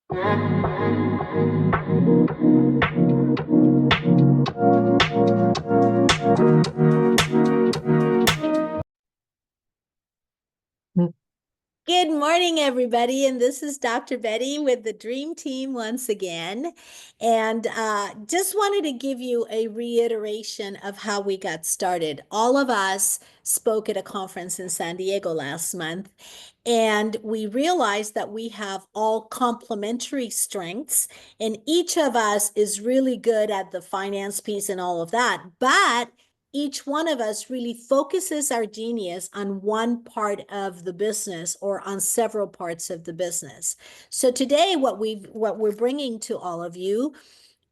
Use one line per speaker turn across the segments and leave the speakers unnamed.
Good morning, everybody. And this is Dr. Betty with the Dream Team once again. And just wanted to give you a reiteration of how we got started. All of us spoke at a conference in San Diego last month, and we realized that we have all complementary strengths, and each of us is really good at the finance piece and all of that. But each one of us really focuses our genius on one part of the business or on several parts of the business. So today what we're bringing to all of you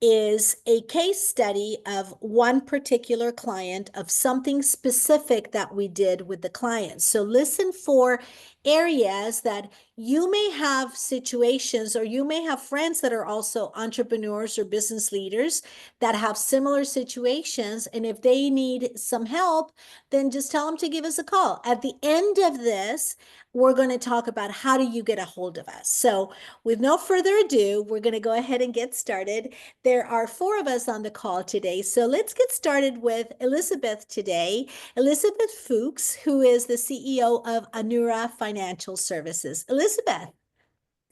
is a case study of one particular client, of something specific that we did with the client. So listen for areas that you may have situations, or you may have friends that are also entrepreneurs or business leaders that have similar situations. And if they need some help, then just tell them to give us a call. At the end of this, we're going to talk about how do you get a hold of us. So with no further ado, we're going to go ahead and get started. There are four of us on the call today. So let's get started with Elizabeth today. Elizabeth Fuchs, who is the CEO of Anura Financial Services. Elizabeth.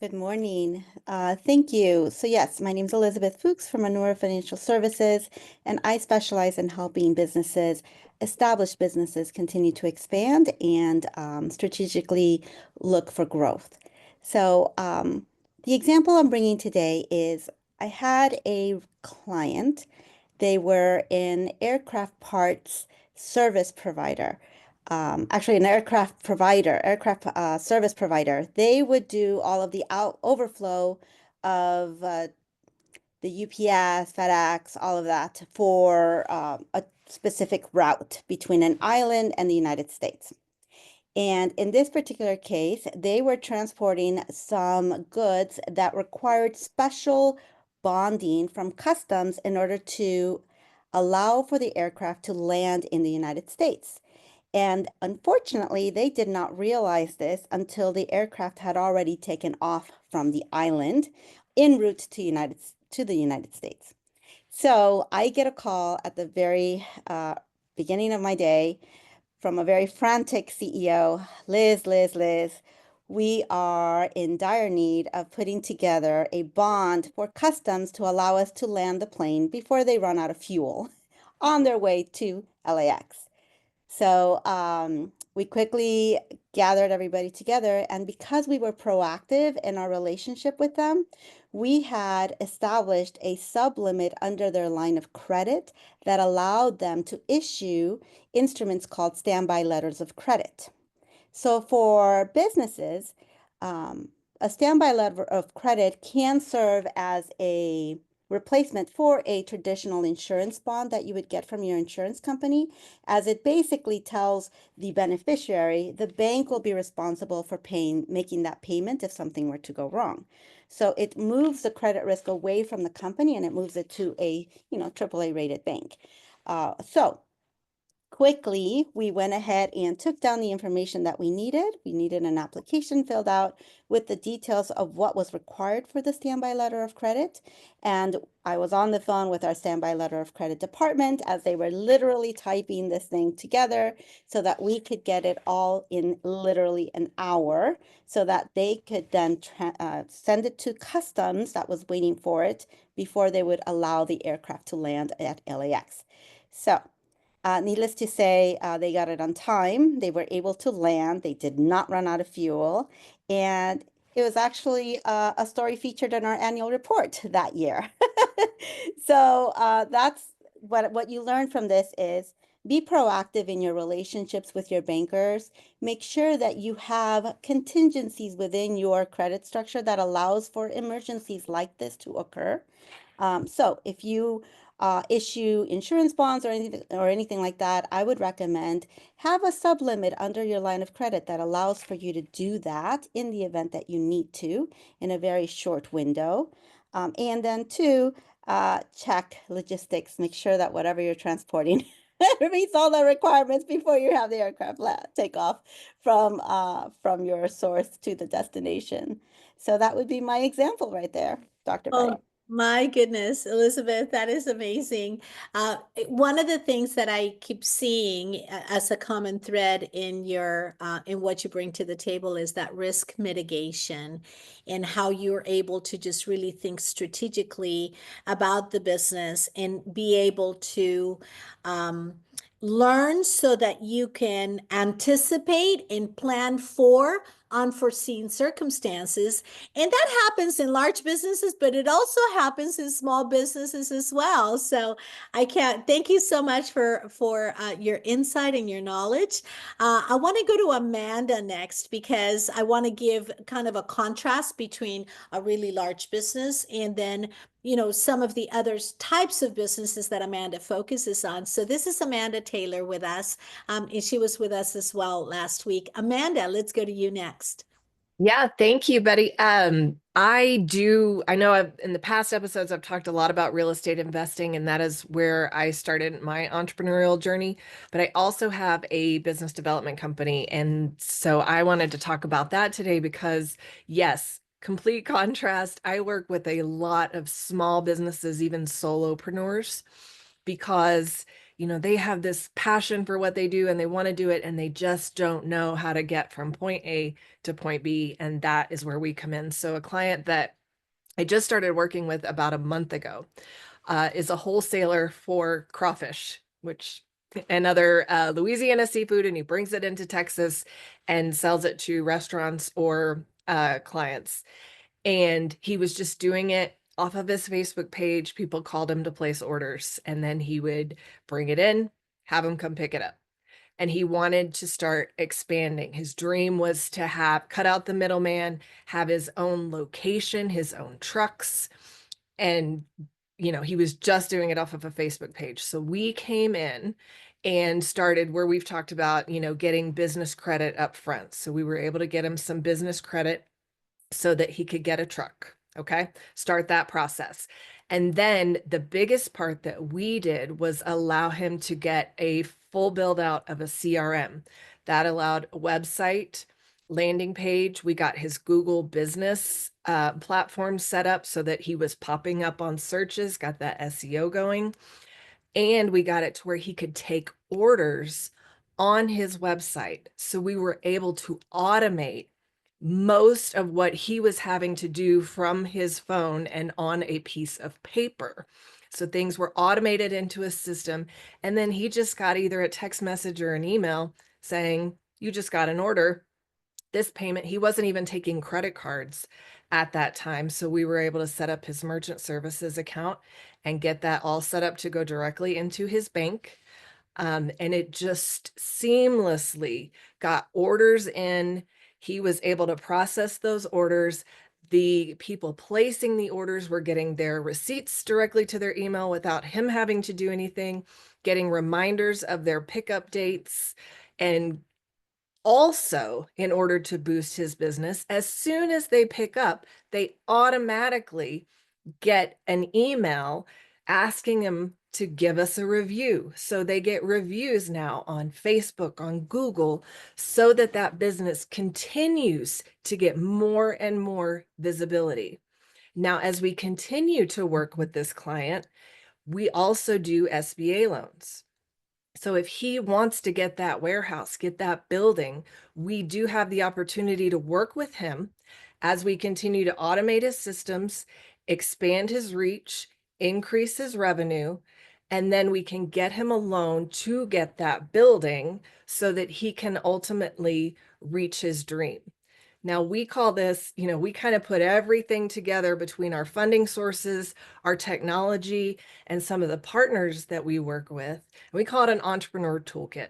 Good morning. Thank you. So yes, my name is Elizabeth Fuchs from Anura Financial Services, and I specialize in helping businesses, established businesses, continue to expand and strategically look for growth. So the example I'm bringing today is I had a client. They were an aircraft parts service provider. Actually an aircraft service provider. They would do all of the overflow of the UPS, FedEx, all of that for a specific route between an island and the United States. And in this particular case, they were transporting some goods that required special bonding from customs in order to allow for the aircraft to land in the United States. And unfortunately, they did not realize this until the aircraft had already taken off from the island en route to the United States. So I get a call at the very beginning of my day from a very frantic CEO, Liz, we are in dire need of putting together a bond for customs to allow us to land the plane before they run out of fuel on their way to LAX. So we quickly gathered everybody together, and because we were proactive in our relationship with them, we had established a sublimit under their line of credit that allowed them to issue instruments called standby letters of credit. So for businesses, a standby letter of credit can serve as a replacement for a traditional insurance bond that you would get from your insurance company, as it basically tells the beneficiary the bank will be responsible for making that payment if something were to go wrong. So it moves the credit risk away from the company and it moves it to a AAA rated bank. So quickly, we went ahead and took down the information that we needed. We needed an application filled out with the details of what was required for the standby letter of credit. And I was on the phone with our standby letter of credit department as they were literally typing this thing together so that we could get it all in literally an hour so that they could then send it to customs that was waiting for it before they would allow the aircraft to land at LAX. So needless to say, they got it on time. They were able to land. They did not run out of fuel. And it was actually a story featured in our annual report that year. So that's what you learn from this is be proactive in your relationships with your bankers. Make sure that you have contingencies within your credit structure that allows for emergencies like this to occur. So if you issue insurance bonds or anything like that, I would recommend have a sublimit under your line of credit that allows for you to do that in the event that you need to in a very short window. And then two, check logistics, make sure that whatever you're transporting meets all the requirements before you have the aircraft take off from your source to the destination. So that would be my example right there, Dr. Betty.
Oh, my goodness, Elizabeth, that is amazing. One of the things that I keep seeing as a common thread in your in what you bring to the table is that risk mitigation and how you're able to just really think strategically about the business and be able to um, learn so that you can anticipate and plan for unforeseen circumstances. And that happens in large businesses, but it also happens in small businesses as well. So I can't thank you so much for your insight and your knowledge. I want to go to Amanda next because I want to give kind of a contrast between a really large business and then some of the other types of businesses that Amanda focuses on. So this is Amanda Taylor with us, and she was with us as well last week. Amanda, let's go to you next.
Yeah, thank you, Betty. I know in the past episodes, I've talked a lot about real estate investing, and that is where I started my entrepreneurial journey. But I also have a business development company. And so I wanted to talk about that today because, yes, complete contrast. I work with a lot of small businesses, even solopreneurs, because they have this passion for what they do and they want to do it and they just don't know how to get from point A to point B. And that is where we come in. So a client that I just started working with about a month ago is a wholesaler for crawfish, which and other Louisiana seafood, and he brings it into Texas and sells it to restaurants or clients. And he was just doing it off of his Facebook page. People called him to place orders, and then he would bring it in, have them come pick it up. And he wanted to start expanding. His dream was to have cut out the middleman, have his own location, his own trucks. And, he was just doing it off of a Facebook page. So we came in and started where we've talked about, getting business credit up front. So we were able to get him some business credit so that he could get a truck. Okay. Start that process. And then the biggest part that we did was allow him to get a full build out of a CRM that allowed a website, landing page. We got his Google business platform set up so that he was popping up on searches, got that SEO going. And we got it to where he could take orders on his website. So we were able to automate most of what he was having to do from his phone and on a piece of paper. So things were automated into a system. And then he just got either a text message or an email saying, "You just got an order. This payment," he wasn't even taking credit cards at that time. So we were able to set up his merchant services account and get that all set up to go directly into his bank. And it just seamlessly got orders in. He was able to process those orders. The people placing the orders were getting their receipts directly to their email without him having to do anything, getting reminders of their pickup dates. And also, in order to boost his business, as soon as they pick up, they automatically get an email asking them to give us a review. So they get reviews now on Facebook, on Google, so that that business continues to get more and more visibility. Now, as we continue to work with this client, we also do SBA loans. So if he wants to get that warehouse, get that building, we do have the opportunity to work with him as we continue to automate his systems, expand his reach, increase his revenue, and then we can get him a loan to get that building so that he can ultimately reach his dream. Now, we call this, we kind of put everything together between our funding sources, our technology, and some of the partners that we work with. And we call it an entrepreneur toolkit.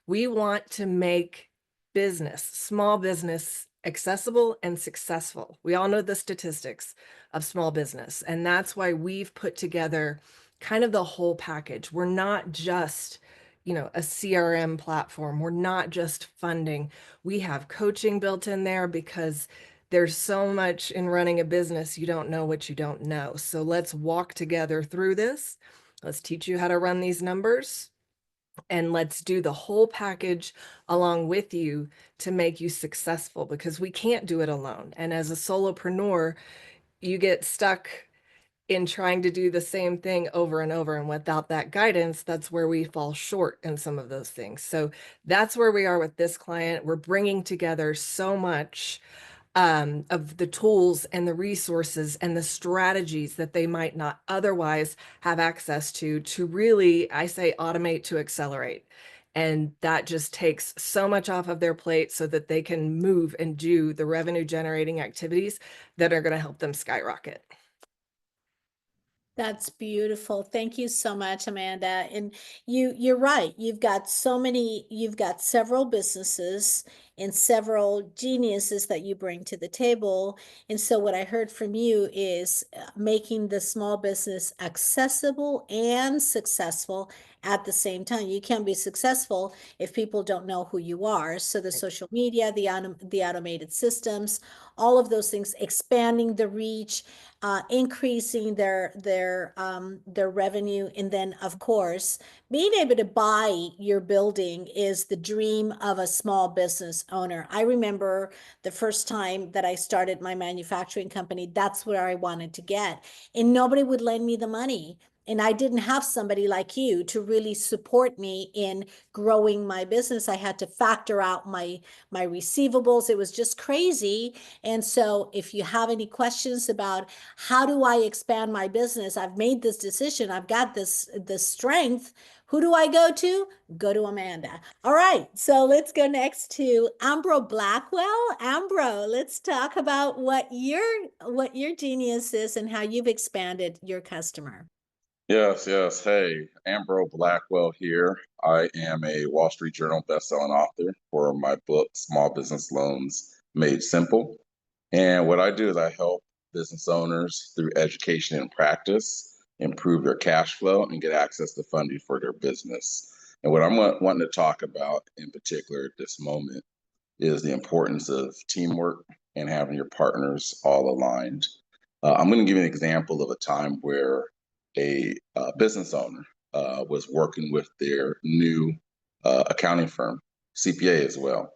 We want to make business, small business, accessible and successful. We all know the statistics of small business, and that's why we've put together kind of the whole package. We're not just, a CRM platform. We're not just funding. We have coaching built in there because there's so much in running a business. You don't know what you don't know. So let's walk together through this. Let's teach you how to run these numbers. and let's do the whole package along with you to make you successful, because we can't do it alone. And as a solopreneur, you get stuck in trying to do the same thing over and over. And without that guidance, that's where we fall short in some of those things. So that's where we are with this client. We're bringing together so much of the tools and the resources and the strategies that they might not otherwise have access to really, I say, automate to accelerate. And that just takes so much off of their plate so that they can move and do the revenue generating activities that are going to help them skyrocket.
That's beautiful. Thank you so much, Amanda. And you're right. You've got several businesses and several geniuses that you bring to the table. And so what I heard from you is making the small business accessible and successful at the same time. You can't be successful if people don't know who you are. So the social media, the automated systems, all of those things, expanding the reach, increasing their revenue, and then of course being able to buy your building is the dream of a small business owner. I remember the first time that I started my manufacturing company, that's where I wanted to get, and nobody would lend me the money. And I didn't have somebody like you to really support me in growing my business. I had to factor out my receivables. It was just crazy. And so if you have any questions about how do I expand my business, I've made this decision, I've got this strength, who do I go to? Go to Amanda. All right, so let's go next to Ambro Blackwell. Ambro, let's talk about what your genius is and how you've expanded your customer.
Yes, yes. Hey, Ambro Blackwell here. I am a Wall Street Journal bestselling author for my book, Small Business Loans Made Simple. And what I do is I help business owners through education and practice improve their cash flow and get access to funding for their business. And what I'm wanting to talk about in particular at this moment is the importance of teamwork and having your partners all aligned. I'm going to give you an example of a time where a business owner was working with their new accounting firm, CPA as well.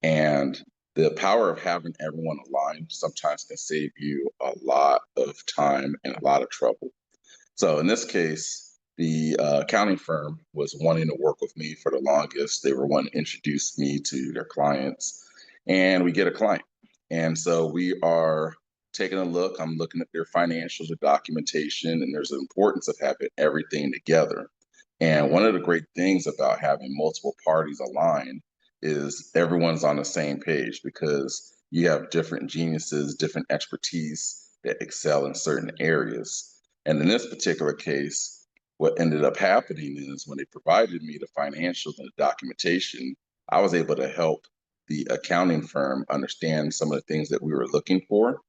And the power of having everyone aligned sometimes can save you a lot of time and a lot of trouble. So in this case, the accounting firm was wanting to work with me for the longest. They were wanting to introduce me to their clients, and we get a client. And so we are taking a look. I'm looking at their financials, the documentation, and there's an importance of having everything together. And one of the great things about having multiple parties aligned is everyone's on the same page because you have different geniuses, different expertise that excel in certain areas. And in this particular case, what ended up happening is when they provided me the financials and the documentation, I was able to help the accounting firm understand some of the things that we were looking for.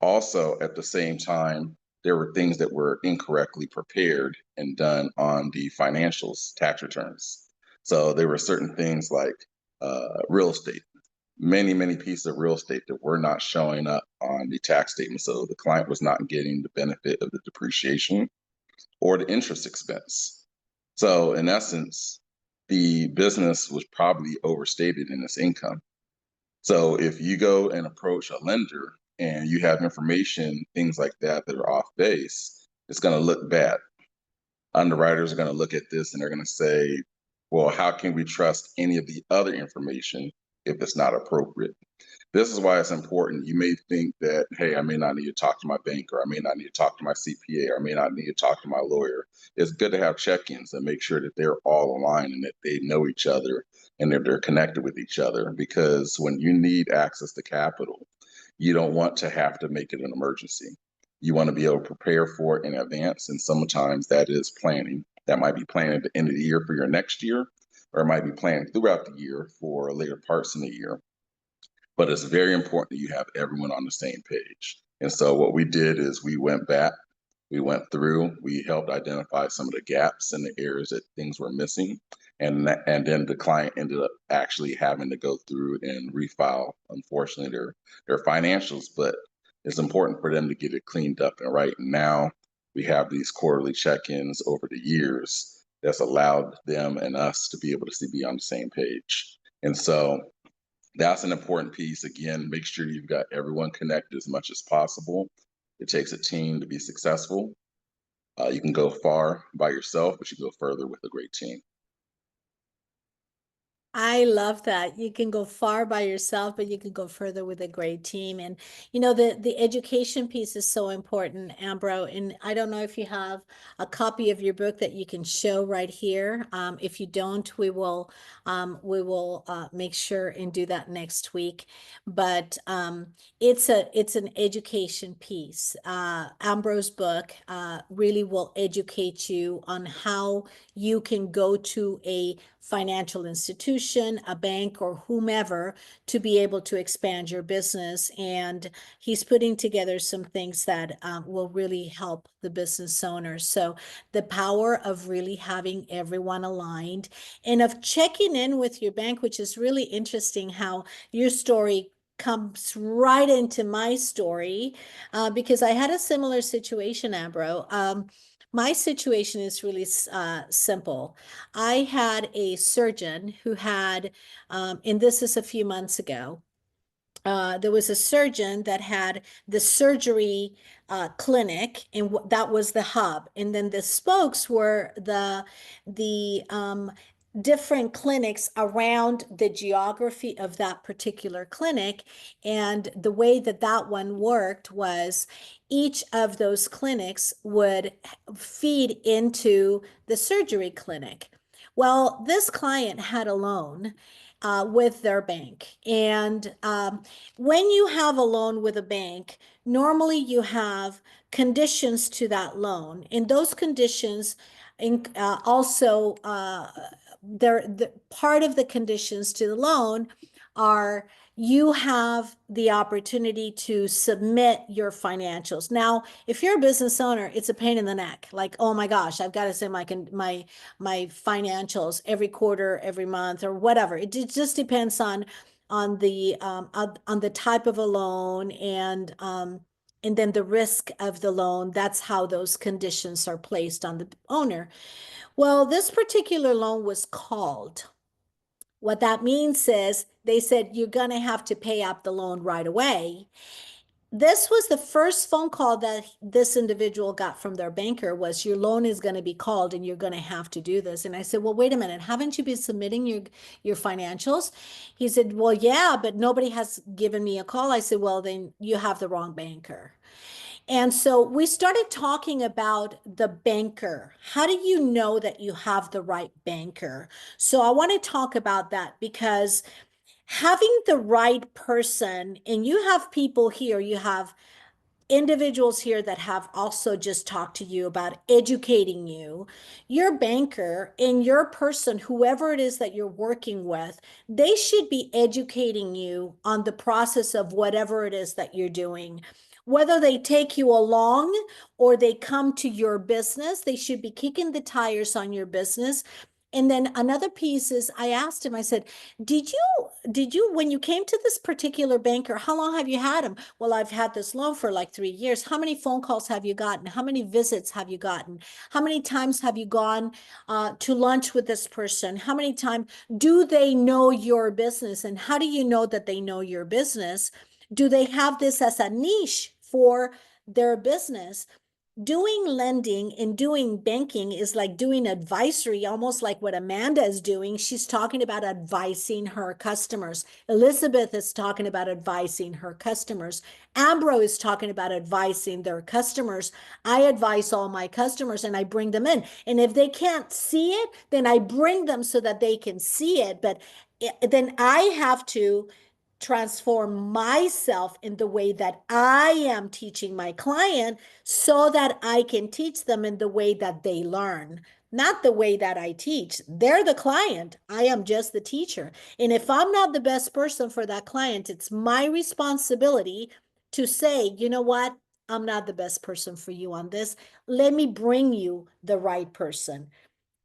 Also, at the same time, there were things that were incorrectly prepared and done on the financials, tax returns. So there were certain things like real estate, many pieces of real estate that were not showing up on the tax statement. So the client was not getting the benefit of the depreciation or the interest expense. So in essence, the business was probably overstated in its income. So if you go and approach a lender and you have information, things like that that are off base, it's going to look bad. Underwriters are going to look at this and they're going to say, well, how can we trust any of the other information if it's not appropriate? This is why it's important. You may think that, hey, I may not need to talk to my banker, I may not need to talk to my CPA, or I may not need to talk to my lawyer. It's good to have check-ins and make sure that they're all aligned and that they know each other and that they're connected with each other. Because when you need access to capital, you don't want to have to make it an emergency. You want to be able to prepare for it in advance. And sometimes that is planning. That might be planning at the end of the year for your next year, or it might be planning throughout the year for later parts in the year. But it's very important that you have everyone on the same page. And so what we did is we went back, we went through, we helped identify some of the gaps and the areas that things were missing. And then the client ended up actually having to go through and refile, unfortunately, their financials, but it's important for them to get it cleaned up and right. And now we have these quarterly check-ins over the years that's allowed them and us to be able to be on the same page. And so that's an important piece. Again, make sure you've got everyone connected as much as possible. It takes a team to be successful. You can go far by yourself, but you go further with a great team.
I love that. You can go far by yourself, but you can go further with a great team. And the education piece is so important, Ambro. And I don't know if you have a copy of your book that you can show right here. If you don't, we will make sure and do that next week. But it's an education piece. Ambro's book really will educate you on how you can go to a financial institution, a bank, or whomever to be able to expand your business. And he's putting together some things that will really help the business owners. So the power of really having everyone aligned and of checking in with your bank, which is really interesting how your story comes right into my story because I had a similar situation, Ambro. My situation is really simple. I had a surgeon who had, and this is a few months ago, there was a surgeon that had the surgery clinic, and that was the hub. And then the spokes were the different clinics around the geography of that particular clinic. And the way that that one worked was each of those clinics would feed into the surgery clinic. Well, this client had a loan with their bank. And when you have a loan with a bank, normally you have conditions to that loan. And those conditions also, part of the conditions to the loan are you have the opportunity to submit your financials. Now, if you're a business owner, it's a pain in the neck. Like, oh my gosh, I've got to send my financials every quarter, every month, or whatever. It just depends on the type of a loan and then the risk of the loan. That's how those conditions are placed on the owner. Well, this particular loan was called. What that means is they said you're going to have to pay up the loan right away. This was the first phone call that this individual got from their banker was your loan is going to be called and you're going to have to do this. And I said, well, wait a minute, haven't you been submitting your financials? He said, well, yeah, but nobody has given me a call. I said, well, then you have the wrong banker. And so we started talking about the banker. How do you know that you have the right banker? So I want to talk about that because having the right person, and you have people here, you have individuals here that have also just talked to you about educating you. Your banker and your person, whoever it is that you're working with, they should be educating you on the process of whatever it is that you're doing. Whether they take you along or they come to your business, they should be kicking the tires on your business. And then another piece is I asked him, I said, did you, when you came to this particular banker, how long have you had him? Well, I've had this loan for like 3 years. How many phone calls have you gotten? How many visits have you gotten? How many times have you gone to lunch with this person? How many times do they know your business? And how do you know that they know your business? Do they have this as a niche for their business? Doing lending and doing banking is like doing advisory, almost like what Amanda is doing. She's talking about advising her customers. Elizabeth is talking about advising her customers. Ambro is talking about advising their customers. I advise all my customers and I bring them in. And if they can't see it, then I bring them so that they can see it. But then I have to transform myself in the way that I am teaching my client so that I can teach them in the way that they learn, not the way that I teach. They're the client. I am just the teacher. And if I'm not the best person for that client, it's my responsibility to say, you know what? I'm not the best person for you on this. Let me bring you the right person.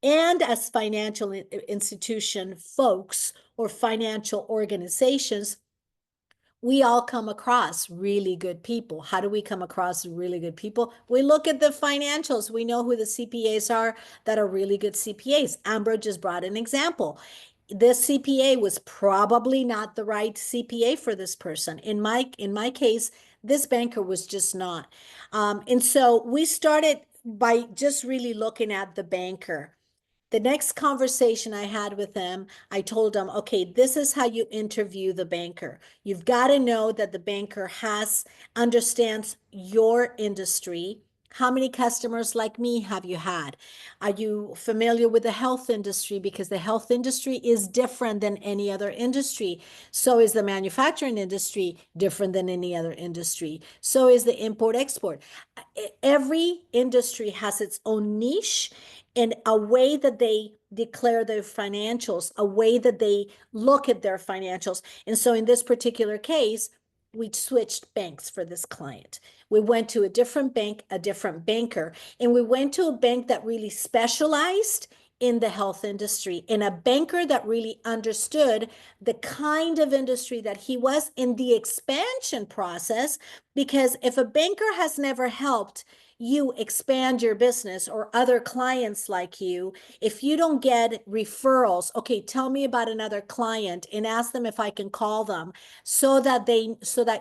And as financial institution folks or financial organizations, we all come across really good people. How do we come across really good people? We look at the financials. We know who the CPAs are that are really good CPAs. Ambro just brought an example. This CPA was probably not the right CPA for this person. In my case, this banker was just not. And so we started by just really looking at the banker. The next conversation I had with them, I told them, okay, this is how you interview the banker. You've got to know that the banker understands your industry. How many customers like me have you had? Are you familiar with the health industry? Because the health industry is different than any other industry. So is the manufacturing industry different than any other industry. So is the import export. Every industry has its own niche and a way that they declare their financials, a way that they look at their financials. And so in this particular case, we switched banks for this client. We went to a different bank, a different banker, and we went to a bank that really specialized in the health industry, and a banker that really understood the kind of industry that he was in the expansion process. Because if a banker has never helped you expand your business or other clients like you, if you don't get referrals, okay, tell me about another client and ask them if I can call them so that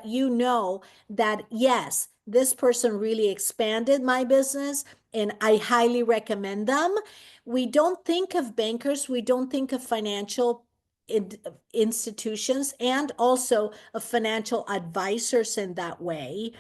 you know that yes, this person really expanded my business and I highly recommend them. We don't think of bankers, we don't think of financial institutions and also of financial advisors in that way.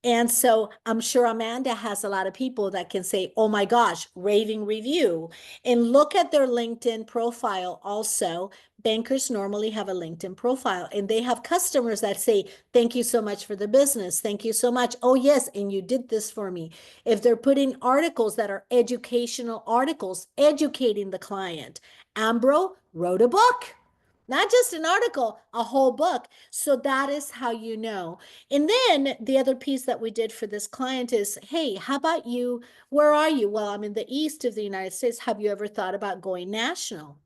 And so I'm sure Amanda has a lot of people that can say, oh my gosh, raving review. And look at their LinkedIn profile also. Bankers normally have a LinkedIn profile and they have customers that say, thank you so much for the business. Thank you so much. Oh, yes. And you did this for me. If they're putting articles that are educational articles, educating the client. Ambro wrote a book, not just an article, a whole book. So that is how you know. And then the other piece that we did for this client is, hey, how about you? Where are you? Well, I'm in the east of the United States. Have you ever thought about going national?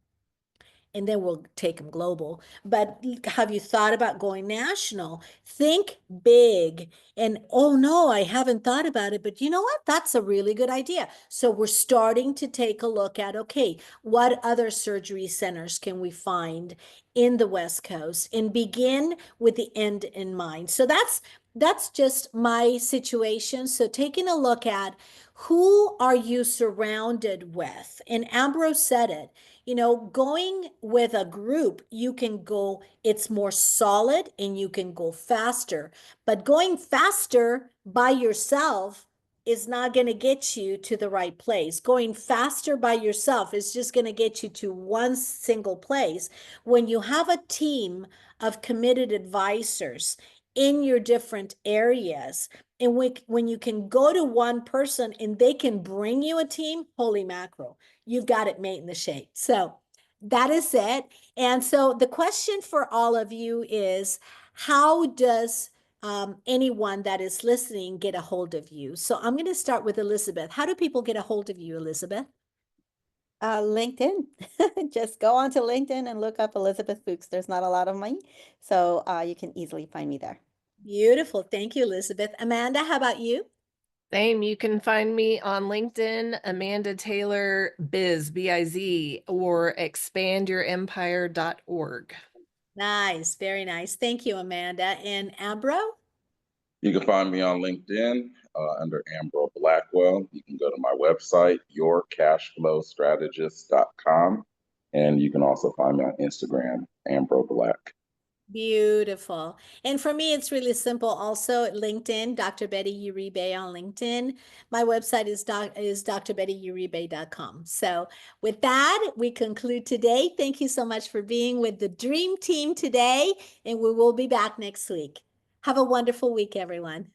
And then we'll take them global. But have you thought about going national? Think big. And oh no, I haven't thought about it, but you know what? That's a really good idea. So we're starting to take a look at, okay, what other surgery centers can we find in the West Coast and begin with the end in mind. So that's just my situation. So taking a look at who are you surrounded with? And Ambrose said it. You know, going with a group, you can go, it's more solid and you can go faster. But going faster by yourself is not going to get you to the right place. Going faster by yourself is just going to get you to one single place. When you have a team of committed advisors in your different areas, and when you can go to one person and they can bring you a team, holy mackerel, you've got it made in the shade. So that is it. And so the question for all of you is, how does anyone that is listening get a hold of you? So I'm going to start with Elizabeth. How do people get a hold of you, Elizabeth?
LinkedIn. Just go onto LinkedIn and look up Elizabeth Fuchs. There's not a lot of me, so you can easily find me there.
Beautiful. Thank you, Elizabeth. Amanda, how about you?
Same. You can find me on LinkedIn, Amanda Taylor Biz, B-I-Z, or expandyourempire.org.
Nice. Very nice. Thank you, Amanda. And Ambro?
You can find me on LinkedIn under Ambro Blackwell. You can go to my website, yourcashflowstrategist.com. And you can also find me on Instagram, Ambro Black.
Beautiful. And for me, it's really simple. Also, LinkedIn, Dr. Betty Uribe on LinkedIn. My website is drbettyuribe.com. So with that, we conclude today. Thank you so much for being with the Dream Team today, and we will be back next week. Have a wonderful week, everyone.